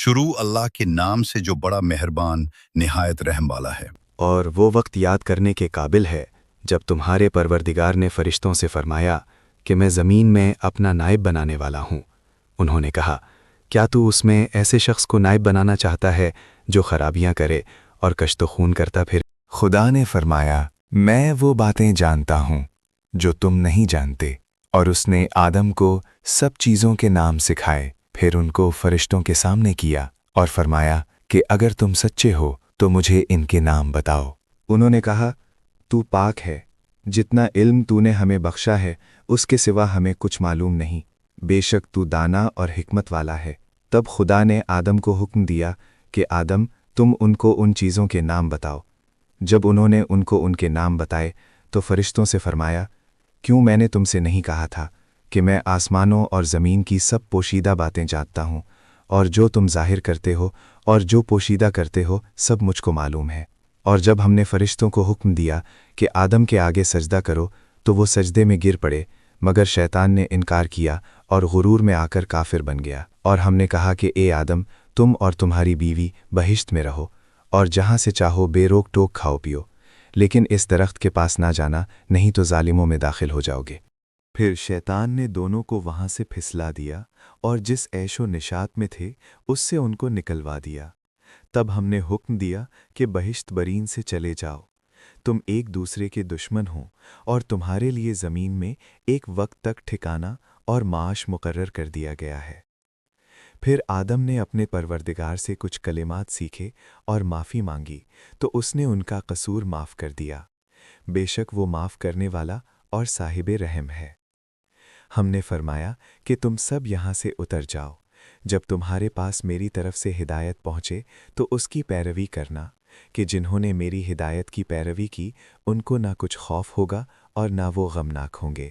شروع اللہ کے نام سے جو بڑا مہربان نہایت رحم والا ہے۔ اور وہ وقت یاد کرنے کے قابل ہے جب تمہارے پروردگار نے فرشتوں سے فرمایا کہ میں زمین میں اپنا نائب بنانے والا ہوں۔ انہوں نے کہا، کیا تو اس میں ایسے شخص کو نائب بنانا چاہتا ہے جو خرابیاں کرے اور کشت و خون کرتا پھر؟ خدا نے فرمایا، میں وہ باتیں جانتا ہوں جو تم نہیں جانتے، اور اس نے آدم کو سب چیزوں کے نام سکھائے، پھر ان کو فرشتوں کے سامنے کیا اور فرمایا کہ اگر تم سچے ہو تو مجھے ان کے نام بتاؤ۔ انہوں نے کہا، تو پاک ہے، جتنا علم تو نے ہمیں بخشا ہے اس کے سوا ہمیں کچھ معلوم نہیں، بے شک تو دانا اور حکمت والا ہے۔ تب خدا نے آدم کو حکم دیا کہ آدم تم ان کو ان چیزوں کے نام بتاؤ۔ جب انہوں نے ان کو ان کے نام بتائے تو فرشتوں سے فرمایا، کیوں میں نے تم سے نہیں کہا تھا کہ میں آسمانوں اور زمین کی سب پوشیدہ باتیں جانتا ہوں، اور جو تم ظاہر کرتے ہو اور جو پوشیدہ کرتے ہو سب مجھ کو معلوم ہے۔ اور جب ہم نے فرشتوں کو حکم دیا کہ آدم کے آگے سجدہ کرو تو وہ سجدے میں گر پڑے، مگر شیطان نے انکار کیا اور غرور میں آ کر کافر بن گیا۔ اور ہم نے کہا کہ اے آدم، تم اور تمہاری بیوی بہشت میں رہو، اور جہاں سے چاہو بے روک ٹوک کھاؤ پیو، لیکن اس درخت کے پاس نہ جانا، نہیں تو ظالموں میں داخل ہو جاؤ گے۔ پھر شیطان نے دونوں کو وہاں سے پھسلا دیا اور جس عیش و نشاط میں تھے اس سے ان کو نکلوا دیا۔ تب ہم نے حکم دیا کہ بہشت برین سے چلے جاؤ، تم ایک دوسرے کے دشمن ہو، اور تمہارے لیے زمین میں ایک وقت تک ٹھکانہ اور معاش مقرر کر دیا گیا ہے۔ پھر آدم نے اپنے پروردگار سے کچھ کلمات سیکھے اور معافی مانگی تو اس نے ان کا قصور معاف کر دیا۔ بے شک وہ معاف کرنے والا اور صاحب رحم ہے۔ ہم نے فرمایا کہ تم سب یہاں سے اتر جاؤ، جب تمہارے پاس میری طرف سے ہدایت پہنچے تو اس کی پیروی کرنا، کہ جنہوں نے میری ہدایت کی پیروی کی ان کو نہ کچھ خوف ہوگا اور نہ وہ غمناک ہوں گے۔